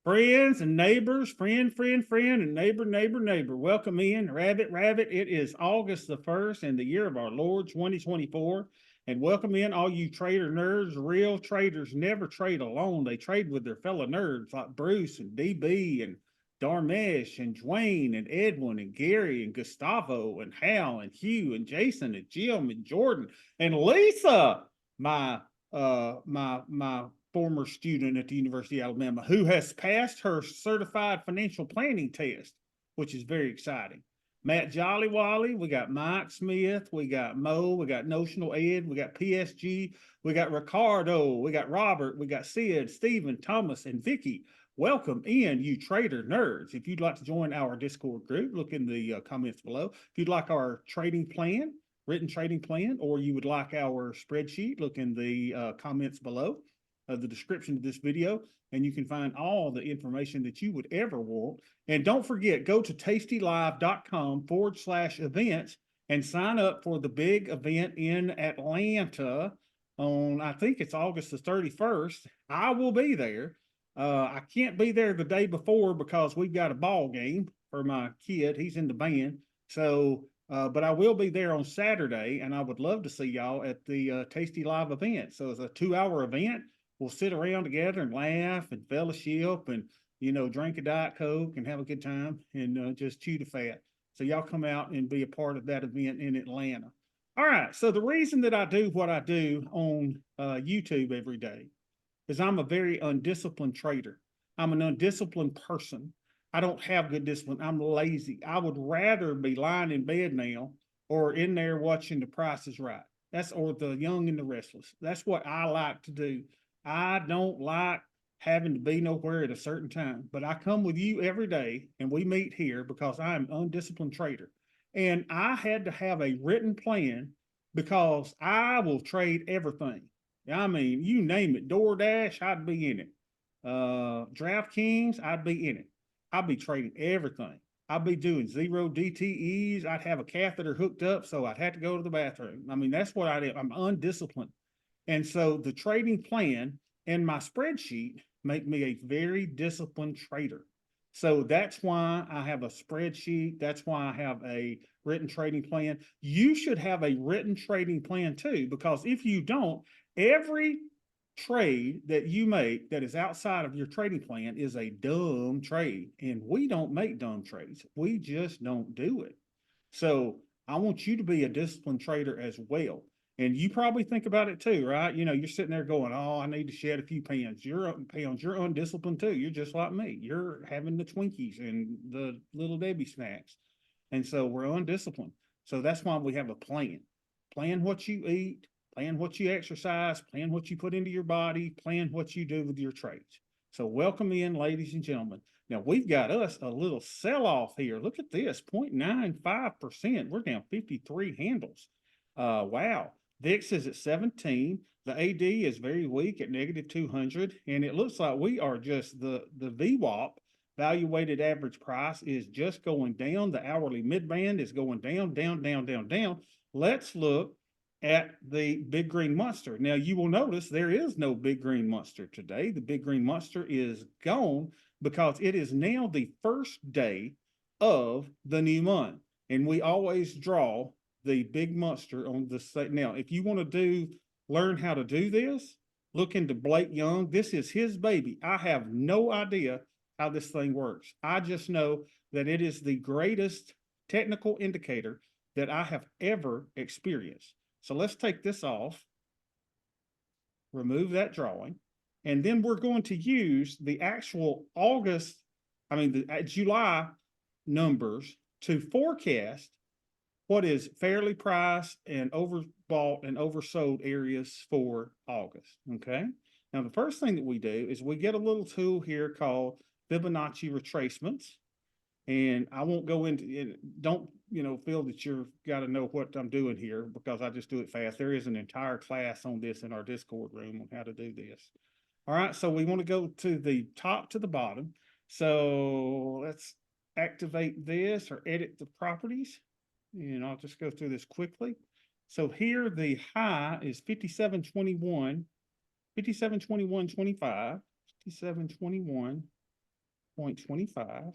Friends and neighbors, friend, and neighbor. Welcome in, rabbit. It is August the 1st in the year of our Lord 2024. And welcome in all you trader nerds. Real traders never trade alone. They trade with their fellow nerds like Bruce and DB and Darmesh and Dwayne and Edwin and Gary and Gustavo and Hal and Hugh and Jason and Jim and Jordan and Lisa, my former student at the University of Alabama who has passed her certified financial planning test, which is very exciting. Matt Jollywally, we got Mike Smith, we got Mo, we got Notional Ed, we got PSG, we got Ricardo, we got Robert, we got Sid, Stephen, Thomas, and Vicky. Welcome in, you trader nerds. If you'd like to join our Discord group, look in the comments below. If you'd like our written trading plan, or you would like our spreadsheet, look in the comments below, the description of this video, and you can find all the information that you would ever want. And don't forget, go to tastylive.com/events and sign up for the big event in Atlanta on, I think it's August the 31st. I will be there. I can't be there the day before because we've got a ball game for my kid. He's in the band. So, but I will be there on Saturday, and I would love to see y'all at the Tasty Live event. So it's a 2-hour event. We'll sit around together and laugh and fellowship and, drink a Diet Coke and have a good time and just chew the fat. So y'all come out and be a part of that event in Atlanta. All right. So the reason that I do what I do on YouTube every day is I'm a very undisciplined trader. I'm an undisciplined person. I don't have good discipline. I'm lazy. I would rather be lying in bed now or in there watching The Price is Right. Or The Young and the Restless. That's what I like to do. I don't like having to be nowhere at a certain time, but I come with you every day and we meet here because I'm an undisciplined trader. And I had to have a written plan because I will trade everything. I mean, you name it, DoorDash, I'd be in it. DraftKings, I'd be in it. I'd be trading everything. I'd be doing zero DTEs. I'd have a catheter hooked up, so I'd have to go to the bathroom. I mean, that's what I do. I'm undisciplined. And so the trading plan and my spreadsheet make me a very disciplined trader. So that's why I have a spreadsheet. That's why I have a written trading plan. You should have a written trading plan too, because if you don't, every trade that you make that is outside of your trading plan is a dumb trade. And we don't make dumb trades. We just don't do it. So I want you to be a disciplined trader as well. And you probably think about it too, right? You're sitting there going, oh, I need to shed a few pounds. You're undisciplined too. You're just like me. You're having the Twinkies and the Little Debbie snacks. And so we're undisciplined. So that's why we have a plan. Plan what you eat, plan what you exercise, plan what you put into your body, plan what you do with your trades. So welcome in, ladies and gentlemen. Now we've got us a little sell-off here. Look at this, 0.95%. We're down 53 handles. Wow. VIX is at 17. The AD is very weak at negative 200. And it looks like we are just the VWAP, value weighted average price, is just going down. The hourly midband is going down. Let's look at the big green monster. Now you will notice there is no big green monster today. The big green monster is gone because it is now the first day of the new month. And we always draw the big monster on the site. Now, if you want to learn how to do this, look into Blake Young. This is his baby. I have no idea how this thing works. I just know that it is the greatest technical indicator that I have ever experienced. So let's take this off, remove that drawing, and then we're going to use the actual July numbers to forecast what is fairly priced and overbought and oversold areas for August. Okay. Now, the first thing that we do is we get a little tool here called Fibonacci retracements. And I won't go into it. Don't, feel that you've got to know what I'm doing here because I just do it fast. There is an entire class on this in our Discord room on how to do this. All right. So we want to go to the top to the bottom. So let's activate this or edit the properties. And I'll just go through this quickly. So here the high is 57.21, 57.21.25, 57.21. 0.25.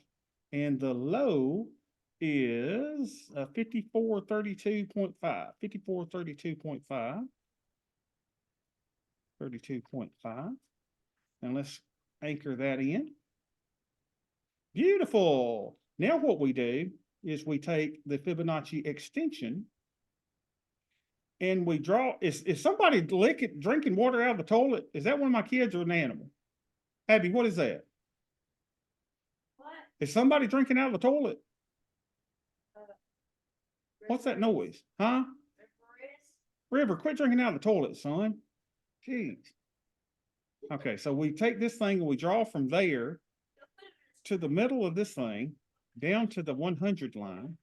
And the low is 5432.5. 5432.5. 32.5. And let's anchor that in. Beautiful. Now what we do is we take the Fibonacci extension and we draw. Is somebody drinking water out of the toilet? Is that one of my kids or an animal? Abby, what is that? What? Is somebody drinking out of the toilet? What's that noise? Huh? River, quit drinking out of the toilet, son. Jeez. Okay, so we take this thing and we draw from there to the middle of this thing, down to the 100 line.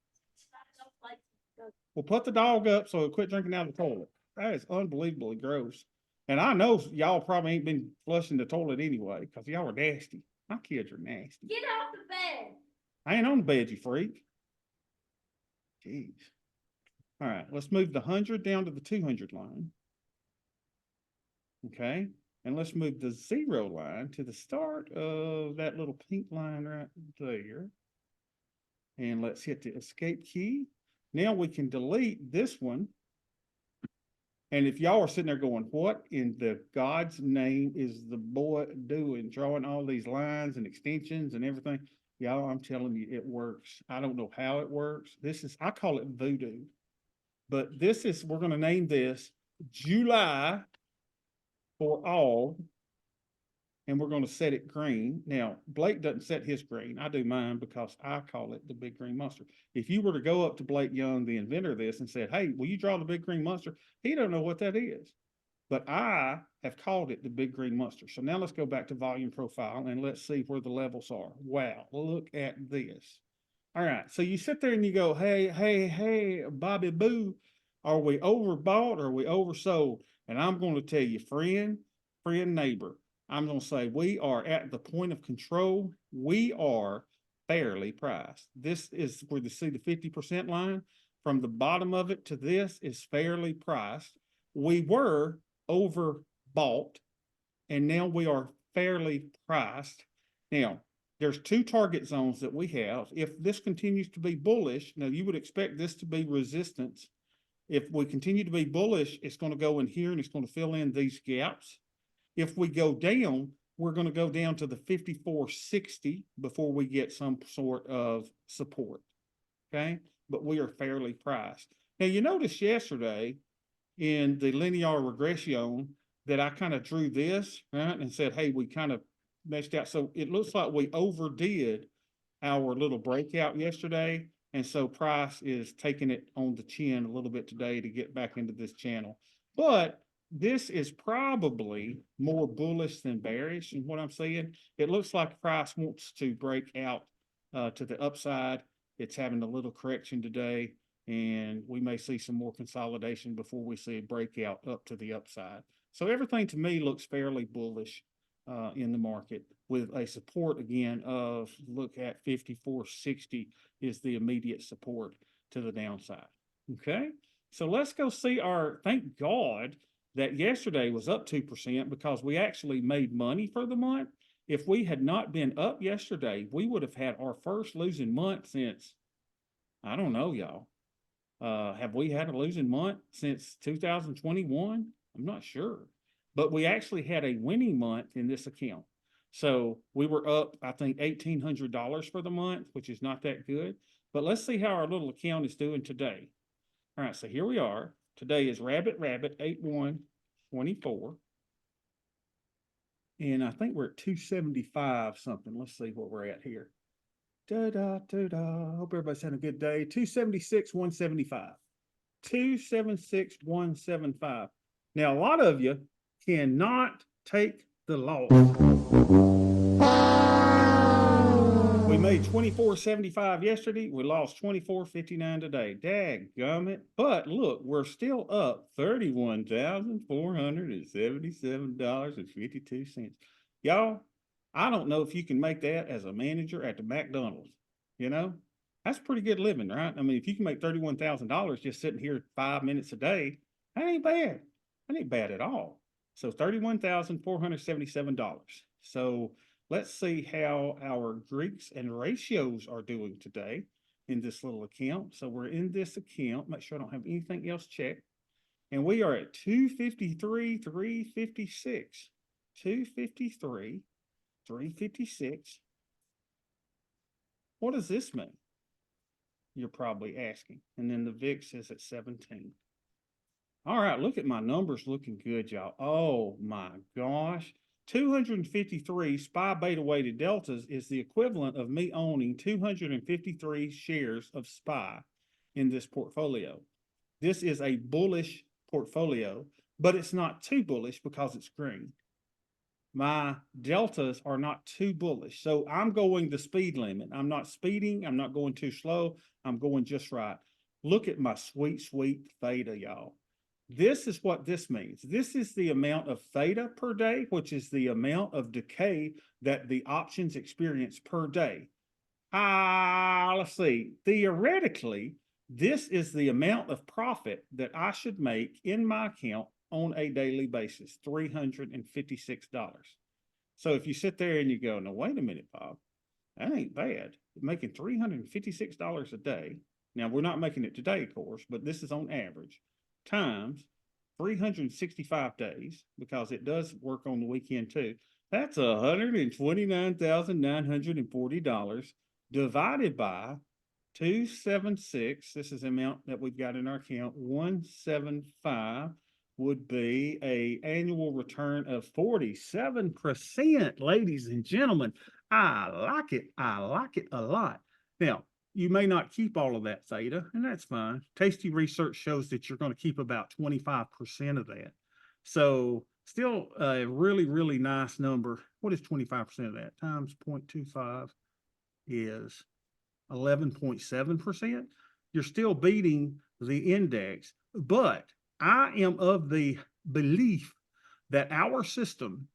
We'll put the dog up so he'll quit drinking out of the toilet. That is unbelievably gross. And I know y'all probably ain't been flushing the toilet anyway, because y'all are nasty. My kids are nasty. Get off the bed. I ain't on the bed, you freak. Jeez. All right, let's move the 100 down to the 200 line. Okay, and let's move the 0 line to the start of that little pink line right there. And let's hit the escape key. Now we can delete this one. And if y'all are sitting there going, what in the God's name is the boy doing? Drawing all these lines and extensions and everything. Y'all, I'm telling you, it works. I don't know how it works. I call it voodoo. But we're going to name this July for all. And we're going to set it green. Now, Blake doesn't set his green. I do mine because I call it the big green monster. If you were to go up to Blake Young, the inventor of this, and said, hey, will you draw the big green monster? He don't know what that is. But I have called it the big green monster. So now let's go back to volume profile and let's see where the levels are. Wow, look at this. All right, so you sit there and you go, hey, Bobby Boo, are we overbought or are we oversold? And I'm going to tell you, friend, neighbor, I'm going to say we are at the point of control. We are fairly priced. This is where you see the 50% line. From the bottom of it to this is fairly priced. We were overbought, and now we are fairly priced. Now, there's 2 target zones that we have. If this continues to be bullish, now you would expect this to be resistance. If we continue to be bullish, it's going to go in here and it's going to fill in these gaps. If we go down, we're going to go down to the 54.60 before we get some sort of support. Okay, but we are fairly priced. Now, you noticed yesterday in the linear regression that I kind of drew this, right, and said, hey, we kind of messed out. So it looks like we overdid our little breakout yesterday. And so price is taking it on the chin a little bit today to get back into this channel. But this is probably more bullish than bearish in what I'm saying. It looks like price wants to break out to the upside. It's having a little correction today, and we may see some more consolidation before we see a breakout up to the upside. So everything to me looks fairly bullish in the market, with a support again of, look at 54.60 is the immediate support to the downside. Okay, so let's go see thank God that yesterday was up 2% because we actually made money for the month. If we had not been up yesterday, we would have had our first losing month since, I don't know, y'all. Have we had a losing month since 2021? I'm not sure. But we actually had a winning month in this account. So we were up, I think, $1,800 for the month, which is not that good. But let's see how our little account is doing today. All right, so here we are. Today is Rabbit 8124. And I think we're at 275 something. Let's see what we're at here. Hope everybody's having a good day. 276,175. 276,175. Now, a lot of you cannot take the loss. We made 24.75 yesterday. We lost 24.59 today. Dadgummit. But look, we're still up $31,477.52. Y'all, I don't know if you can make that as a manager at the McDonald's. You know, that's pretty good living, right? I mean, if you can make $31,000 just sitting here 5 minutes a day, that ain't bad. That ain't bad at all. So $31,477. So Let's see how our Greeks and ratios are doing today in this little account. So we're in this account. Make sure I don't have anything else checked. And we are at 253, 356. 253, 356. What does this mean? You're probably asking. And then the VIX is at 17. All right, look at my numbers looking good, y'all. Oh my gosh. 253 SPY beta weighted deltas is the equivalent of me owning 253 shares of SPY in this portfolio. This is a bullish portfolio, but it's not too bullish because it's green. My deltas are not too bullish. So I'm going the speed limit. I'm not speeding. I'm not going too slow. I'm going just right. Look at my sweet, sweet theta, y'all. This is what this means. This is the amount of theta per day, which is the amount of decay that the options experience per day. Let's see. Theoretically, this is the amount of profit that I should make in my account on a daily basis, $356. So if you sit there and you go, no, wait a minute, Bob, that ain't bad. You're making $356 a day. Now, we're not making it today, of course, but this is on average, times 365 days, because it does work on the weekend too. That's $129,940 divided by 276. This is the amount that we've got in our account. 175 would be a annual return of 47%, ladies and gentlemen. I like it. I like it a lot. Now, you may not keep all of that theta, and that's fine. Tasty research shows that you're going to keep about 25% of that. So still a really, really nice number. What is 25% of that? Times 0.25 is 11.7%. You're still beating the index, but I am of the belief that our system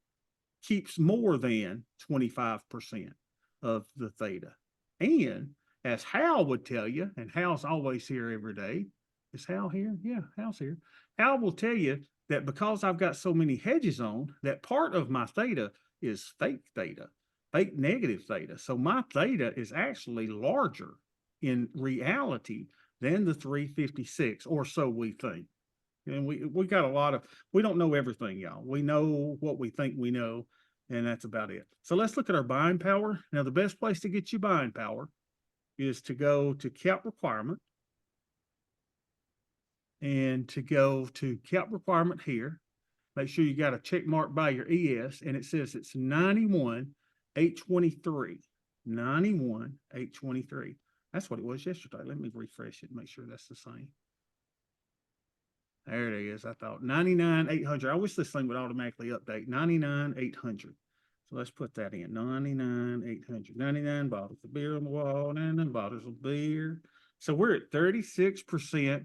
keeps more than 25% of the theta. And as Hal would tell you, and Hal's always here every day. Is Hal here? Yeah, Hal's here. Hal will tell you that because I've got so many hedges on, that part of my theta is fake negative theta. So my theta is actually larger in reality than the 356, or so we think. And we got a lot of, we don't know everything, y'all. We know what we think we know, and that's about it. So let's look at our buying power. Now, the best place to get you buying power is to go to cap requirement and to go to cap requirement here. Make sure you got a check mark by your ES, and it says it's 91,823. 91,823. That's what it was yesterday. Let me refresh it and make sure that's the same. There it is. I thought 99,800. I wish this thing would automatically update. 99,800. So let's put that in. 99,800. 99 bottles of beer on the wall, 99 bottles of beer. So we're at 36%.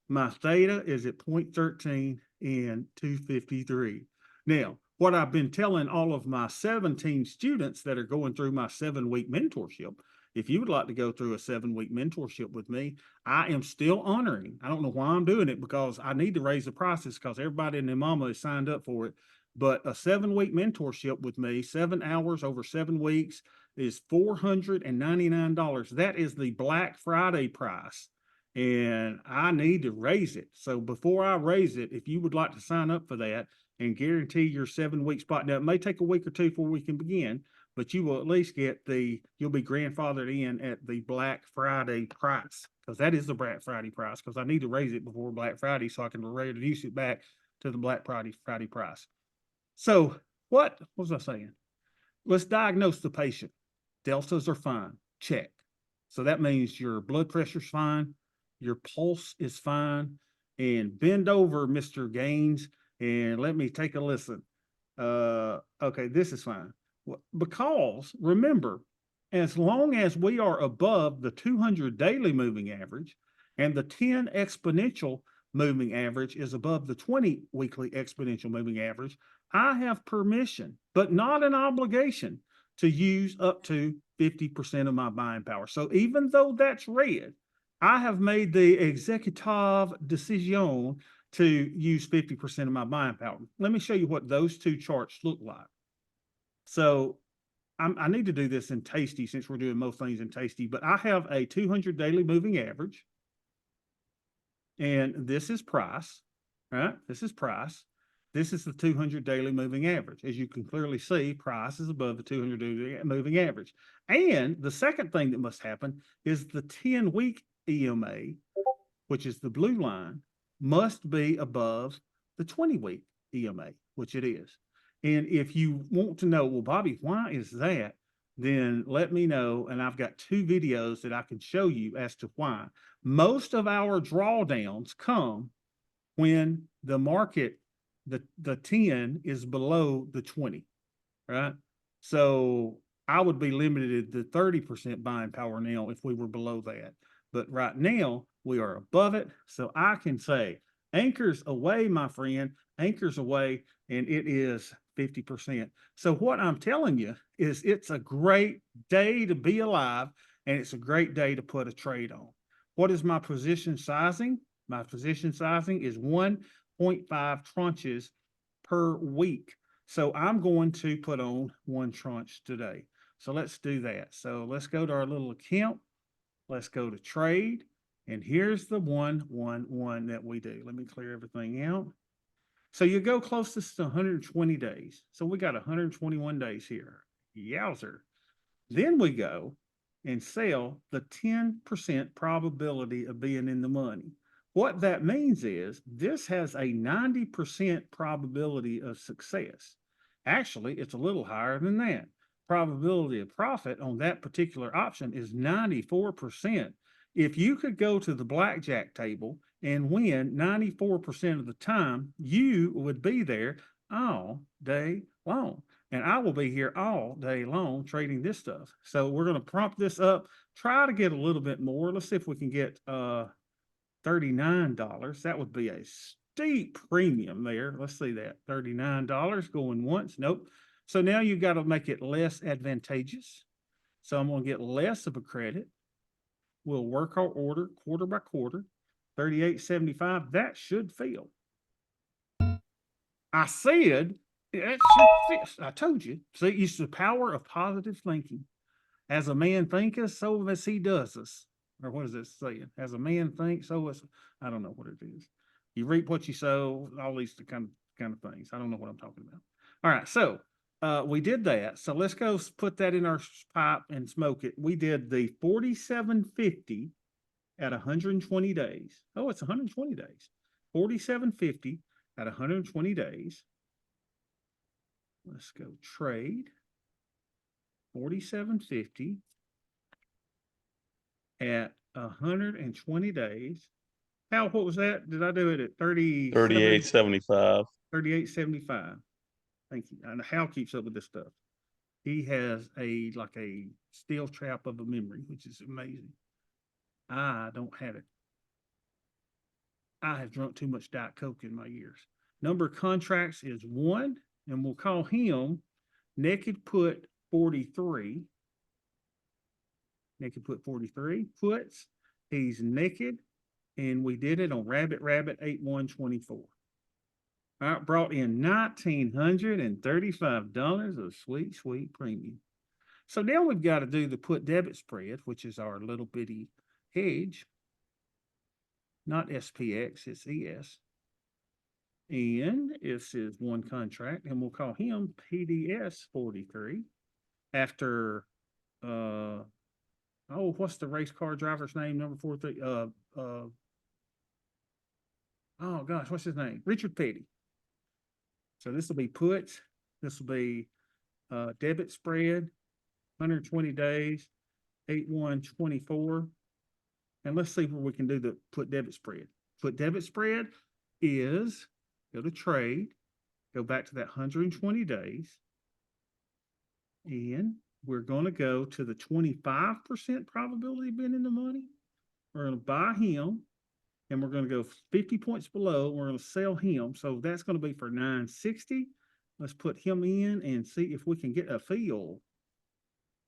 My theta is at 0.13 and 253. Now, what I've been telling all of my 17 students that are going through my 7-week mentorship, if you would like to go through a 7-week mentorship with me, I am still honoring. I don't know why I'm doing it, because I need to raise the prices because everybody and their mama is signed up for it. But a 7-week mentorship with me, 7 hours over 7 weeks, is $499. That is the Black Friday price, and I need to raise it. So before I raise it, if you would like to sign up for that and guarantee your 7-week spot, now it may take a week or two before we can begin, but you will at least get you'll be grandfathered in at the Black Friday price, because that is the Black Friday price, because I need to raise it before Black Friday so I can reduce it back to the Black Friday price. So what was I saying? Let's diagnose the patient. Deltas are fine. Check. So that means your blood pressure's fine, your pulse is fine, and bend over, Mr. Gaines, and let me take a listen. Okay, this is fine. Because remember, as long as we are above the 200 daily moving average and the 10 exponential moving average is above the 20 weekly exponential moving average, I have permission, but not an obligation, to use up to 50% of my buying power. So even though that's red, I have made the executive decision to use 50% of my buying power. Let me show you what those two charts look like. So I need to do this in Tasty since we're doing most things in Tasty, but I have a 200 daily moving average. And this is price, right? This is price. This is the 200 daily moving average. As you can clearly see, price is above the 200 daily moving average. And the second thing that must happen is the 10-week EMA, which is the blue line, must be above the 20-week EMA, which it is. And if you want to know, well, Bobby, why is that? Then let me know. And I've got 2 videos that I can show you as to why. Most of our drawdowns come when the market, the 10 is below the 20, right? So I would be limited to 30% buying power now if we were below that. But right now we are above it. So I can say anchors away, my friend, anchors away, and it is 50%. So what I'm telling you is it's a great day to be alive, and it's a great day to put a trade on. What is my position sizing? My position sizing is 1.5 tranches per week. So I'm going to put on 1 tranche today. So let's do that. So let's go to our little account. Let's go to trade. And here's the 111 that we do. Let me clear everything out. So you go closest to 120 days. So we got 121 days here. Yowzer. Then we go and sell the 10% probability of being in the money. What that means is this has a 90% probability of success. Actually, it's a little higher than that. Probability of profit on that particular option is 94%. If you could go to the blackjack table and win 94% of the time, you would be there all day long. And I will be here all day long trading this stuff. So we're going to prompt this up, try to get a little bit more. Let's see if we can get $39. That would be a steep premium there. Let's see that. $39 going once. Nope. So now you've got to make it less advantageous. So I'm going to get less of a credit. We'll work our order quarter by quarter. 38.75. That should fill. I said it should fit. I told you. See, it's the power of positive thinking. As a man thinketh, so as he does us. Or what is this saying? As a man thinks, so as I don't know what it is. You reap what you sow, all these kind of things. I don't know what I'm talking about. All right, so we did that. So let's go put that in our pipe and smoke it. We did the 47.50 at 120 days. Oh, it's 120 days. 47.50 at 120 days. Let's go trade. 47.50 at 120 days. Hal, what was that? Did I do it at 38.75. 38.75. Thank you. And Hal keeps up with this stuff. He has a steel trap of a memory, which is amazing. I don't have it. I have drunk too much Diet Coke in my years. Number of contracts is 1, and we'll call him naked put 43. Naked put 43 puts. He's naked, and we did it on Rabbit 8124. All right, brought in $1,935 of sweet, sweet premium. So now we've got to do the put debit spread, which is our little bitty hedge. Not SPX, it's ES. And this is 1 contract, and we'll call him PDS 43 after what's the race car driver's name? Number 43. Oh gosh, what's his name? Richard Petty. So this will be puts. This will be debit spread, 120 days, 8/1/24. And let's see where we can do the put debit spread. Put debit spread is go to trade, go back to that 120 days, and we're going to go to the 25% probability of being in the money. We're going to buy him, and we're going to go 50 points below. We're going to sell him. So that's going to be for $960. Let's put him in and see if we can get a fill.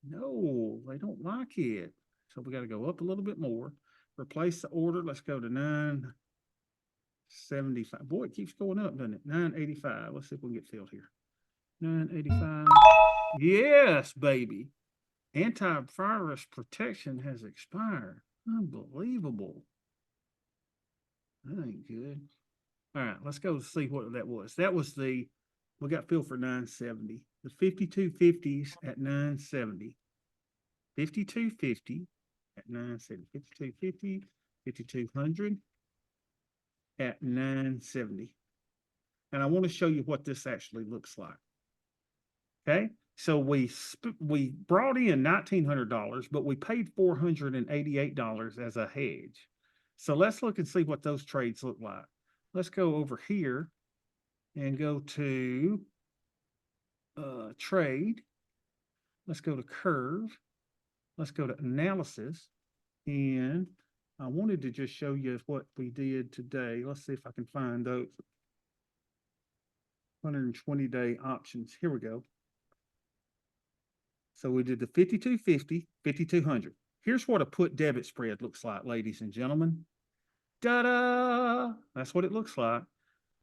No, they don't like it. So we got to go up a little bit more. Replace the order. Let's go to 975. Boy, it keeps going up, doesn't it? 985. Let's see if we can get filled here. 985. Yes, baby. Antivirus protection has expired. Unbelievable. That ain't good. All right, let's go see what that was. That was we got filled for 970. The 5250s at 970. 5250 at 970. 5250, 5200 at 970. And I want to show you what this actually looks like. Okay, so we brought in $1,900, but we paid $488 as a hedge. So let's look and see what those trades look like. Let's go over here and go to trade. Let's go to curve. Let's go to analysis. And I wanted to just show you what we did today. Let's see if I can find those 120-day options. Here we go. So we did the 5250, 5200. Here's what a put debit spread looks like, ladies and gentlemen. Da-da! That's what it looks like.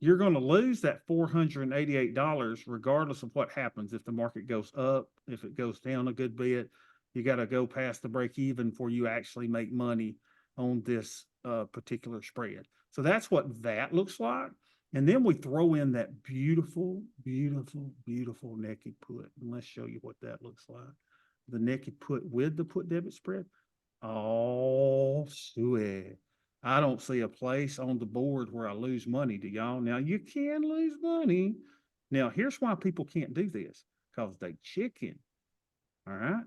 You're going to lose that $488 regardless of what happens. If the market goes up, if it goes down a good bit, you got to go past the break even before you actually make money on this particular spread. So that's what that looks like. And then we throw in that beautiful, beautiful, beautiful naked put. And let's show you what that looks like. The naked put with the put debit spread. Oh, sweet. I don't see a place on the board where I lose money, do y'all? Now, you can lose money. Now, here's why people can't do this. Because they chicken. All right?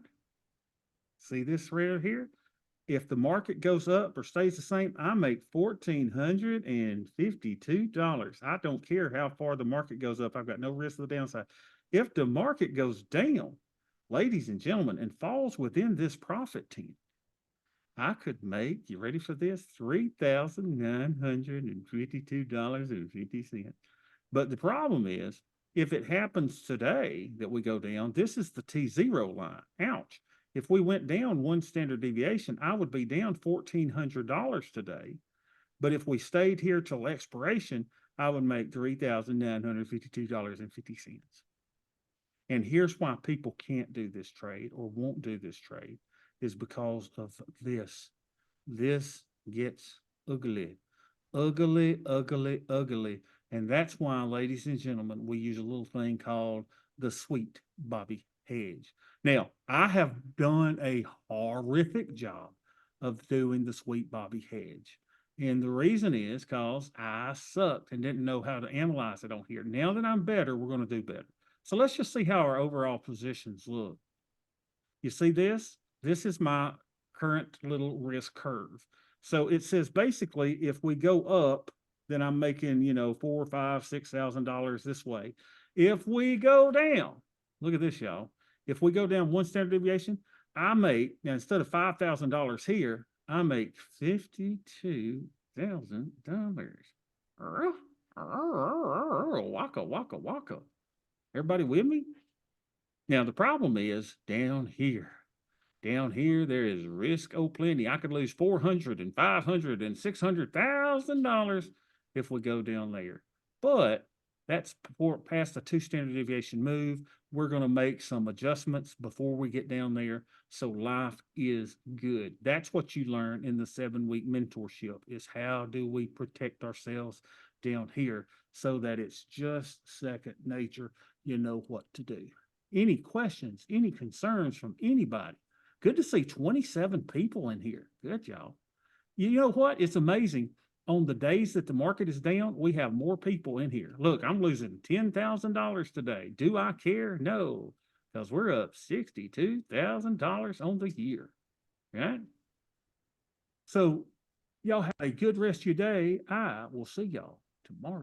See this right here? If the market goes up or stays the same, I make $1,452. I don't care how far the market goes up. I've got no risk of the downside. If the market goes down, ladies and gentlemen, and falls within this profit tent, I could make, you ready for this? $3,952.50. But the problem is, if it happens today that we go down, this is the T0 line. Ouch. If we went down one standard deviation, I would be down $1,400 today. But if we stayed here till expiration, I would make $3,952.50. And here's why people can't do this trade or won't do this trade is because of this. This gets ugly, ugly, ugly, ugly. And that's why, ladies and gentlemen, we use a little thing called the sweet Bobby hedge. Now, I have done a horrific job of doing the sweet Bobby hedge. And the reason is because I sucked and didn't know how to analyze it on here. Now that I'm better, we're going to do better. So let's just see how our overall positions look. You see this? This is my current little risk curve. So it says basically if we go up, then I'm making, $4,000, $5,000, $6,000 this way. If we go down, look at this, y'all. If we go down one standard deviation, I make, now instead of $5,000 here, I make $52,000. Waka, waka, waka. Everybody with me? Now, the problem is down here. Down here, there is risk plenty. I could lose $400,000 and $500,000 and $600,000 if we go down there. But that's past the 2 standard deviation move. We're going to make some adjustments before we get down there. So life is good. That's what you learn in the 7-week mentorship is how do we protect ourselves down here so that it's just second nature. You know what to do. Any questions, any concerns from anybody? Good to see 27 people in here. Good, y'all. You know what? It's amazing. On the days that the market is down, we have more people in here. Look, I'm losing $10,000 today. Do I care? No, because we're up $62,000 on the year. Right? So, y'all have a good rest of your day. I will see y'all tomorrow.